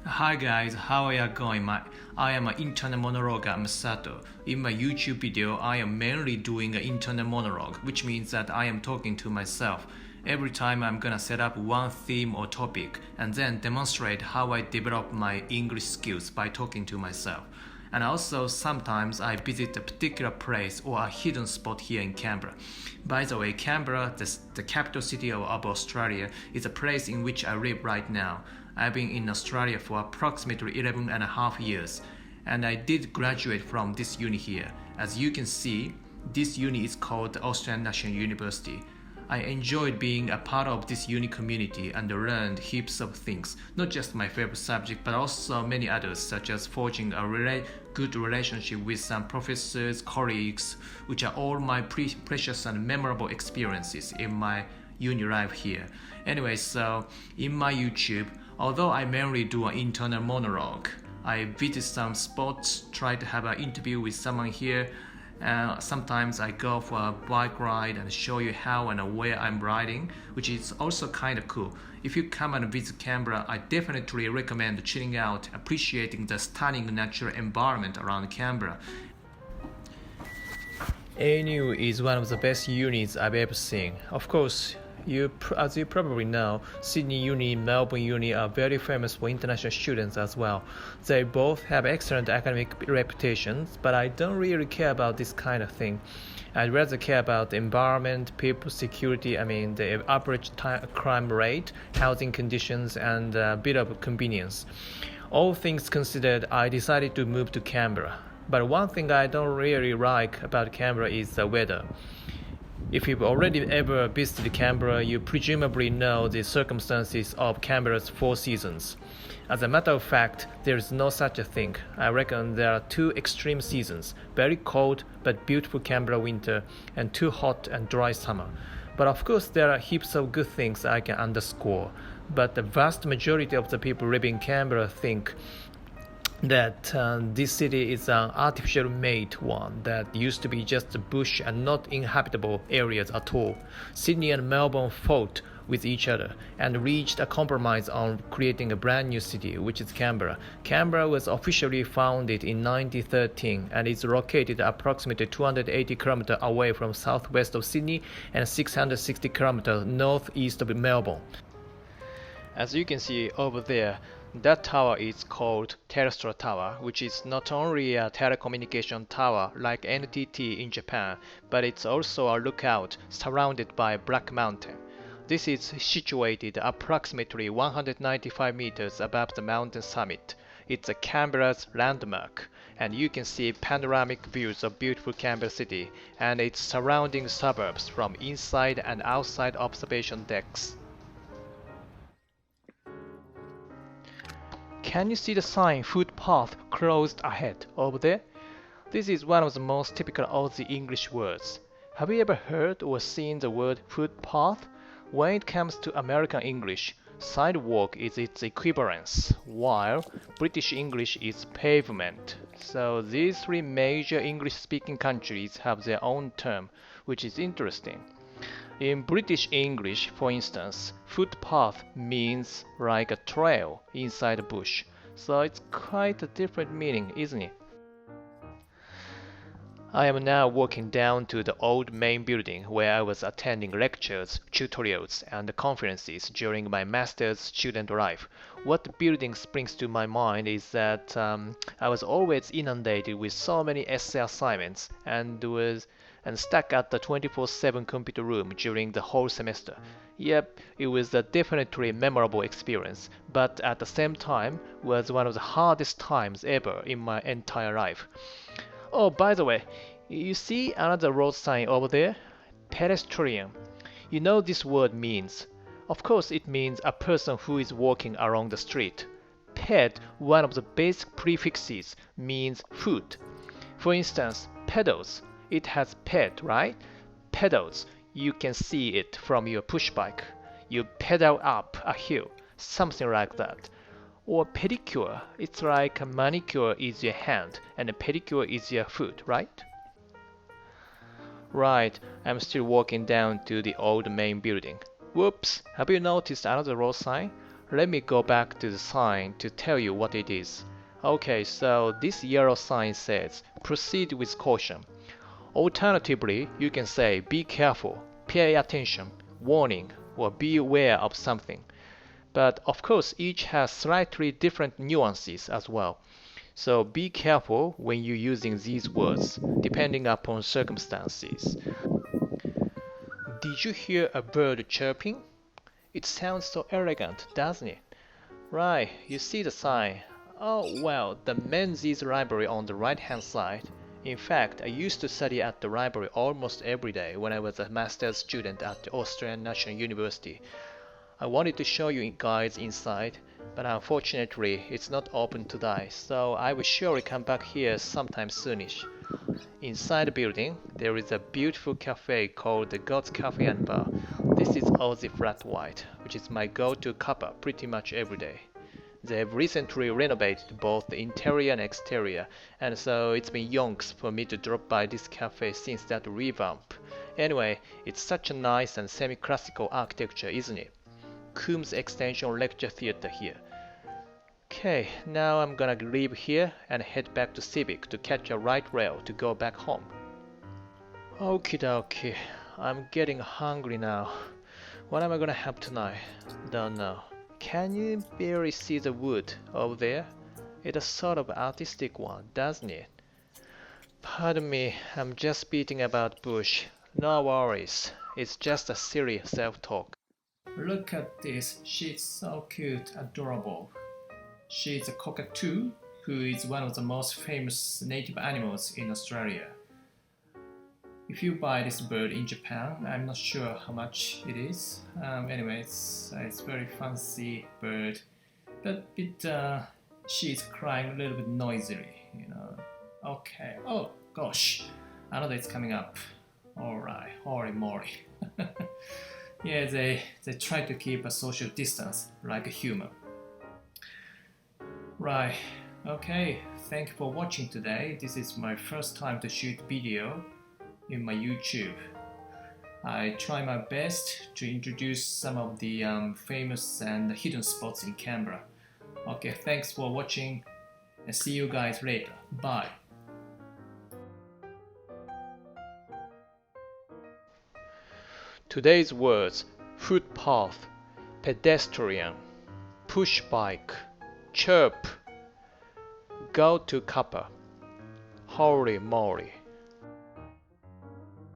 Hi guys, how are you going? I am an internal monologue. I'm Sato. In my YouTube video, I am mainly doing an internal monologue, which means that I am talking to myself. Every time I'm gonna set up one theme or topic and then demonstrate how I develop my English skills by talking to myself. And also sometimes I visit a particular place or a hidden spot here in Canberra. By the way, Canberra, the capital city of Australia, is a place in which I live right now. I've been in Australia for approximately 11 and a half years, and I did graduate from this uni here. As you can see, this uni is called Australian National University. I enjoyed being a part of this uni community and learned heaps of things, not just my favorite subject, but also many others, such as forging a really good relationship with some professors, colleagues, which are all my precious and memorable experiences in my uni life here. Anyway, so in my YouTube, although I mainly do an internal monologue, I visit some spots, try to have an interview with someone here. Sometimes I go for a bike ride and show you how and where I'm riding, which is also kind of cool. If you come and visit Canberra, I definitely recommend chilling out, appreciating the stunning natural environment around Canberra. ANU is one of the best unis I've ever seen. Of course, as you probably know, Sydney Uni and Melbourne Uni are very famous for international students as well. They both have excellent academic reputations, but I don't really care about this kind of thing. I'd rather care about the environment, people, security, the average crime rate, housing conditions, and a bit of convenience. All things considered, I decided to move to Canberra. But one thing I don't really like about Canberra is the weather. If you've already ever visited Canberra, you presumably know the circumstances of Canberra's four seasons. As a matter of fact, there is no such a thing. I reckon there are two extreme seasons, very cold but beautiful Canberra winter and too hot and dry summer. But of course there are heaps of good things I can underscore. But the vast majority of the people living in Canberra think that this city is an artificial made one that used to be just a bush and not inhabitable areas at all. Sydney and Melbourne fought with each other and reached a compromise on creating a brand new city, which is Canberra. Canberra was officially founded in 1913 and is located approximately 280 kilometers away from southwest of Sydney and 660 kilometers northeast of Melbourne. As you can see over there, that tower is called Telstra Tower, which is not only a telecommunication tower like NTT in Japan, but it's also a lookout surrounded by Black Mountain. This is situated approximately 195 meters above the mountain summit. It's a Canberra's landmark, and you can see panoramic views of beautiful Canberra city and its surrounding suburbs from inside and outside observation decks. Can you see the sign "Footpath closed ahead" over there? This is one of the most typical Aussie English words. Have you ever heard or seen the word footpath? When it comes to American English, sidewalk is its equivalence, while British English is pavement. So these three major English-speaking countries have their own term, which is interesting. In British English, for instance, footpath means like a trail inside a bush, so it's quite a different meaning, isn't it? I am now walking down to the old main building where I was attending lectures, tutorials, and conferences during my master's student life. What building springs to my mind is that I was always inundated with so many essay assignments and stuck at the 24/7 computer room during the whole semester. Yep, it was a definitely memorable experience, but at the same time was one of the hardest times ever in my entire life. Oh, by the way, you see another road sign over there? Pedestrian. You know this word means. Of course it means a person who is walking along the street. Ped, one of the basic prefixes, means foot. For instance, pedals. It has ped, right? Pedals. You can see it from your push bike. You pedal up a hill, something like that. Or pedicure. It's like a manicure is your hand and a pedicure is your foot, right? Right, I'm still walking down to the old main building. Whoops, have you noticed another road sign? Let me go back to the sign to tell you what it is. Okay, so this yellow sign says, proceed with caution. Alternatively, you can say, be careful, pay attention, warning, or be aware of something. But of course, each has slightly different nuances as well. So be careful when you're using these words, depending upon circumstances. Did you hear a bird chirping? It sounds so elegant, doesn't it? Right, you see the sign. Oh well, the Menzies Library on the right-hand side. In fact, I used to study at the library almost every day when I was a master's student at the Austrian National University. I wanted to show you guys inside, but unfortunately it's not open today, so I will surely come back here sometime soonish. Inside the building, there is a beautiful cafe called the God's Cafe and Bar. This is Aussie Flat White, which is my go-to cuppa pretty much every day. They have recently renovated both the interior and exterior, and so it's been yonks for me to drop by this cafe since that revamp. Anyway, it's such a nice and semi-classical architecture, isn't it? Coombs Extension Lecture Theatre here. Okay, now I'm gonna leave here and head back to Civic to catch a light rail to go back home. Okie dokie, I'm getting hungry now. What am I gonna have tonight? Don't know. Can you barely see the wood over there? It's a sort of artistic one, doesn't it? Pardon me, I'm just beating about bush. No worries, it's just a silly self-talk. Look at this, she's so cute, adorable. She's a cockatoo, who is one of the most famous native animals in Australia. If you buy this bird in Japan, I'm not sure how much it is. Anyway, it's very fancy bird, but she's crying a little bit noisily, you know. Okay, oh gosh, another is coming up. Alright, holy moly. Yeah, they try to keep a social distance like a human. Right, okay, thank you for watching today. This is my first time to shoot video in my YouTube. I try my best to introduce some of the famous and hidden spots in Canberra. Okay, thanks for watching and see you guys later. Bye. Today's words: footpath, pedestrian, push bike, chirp, go to cuppa, holy moly.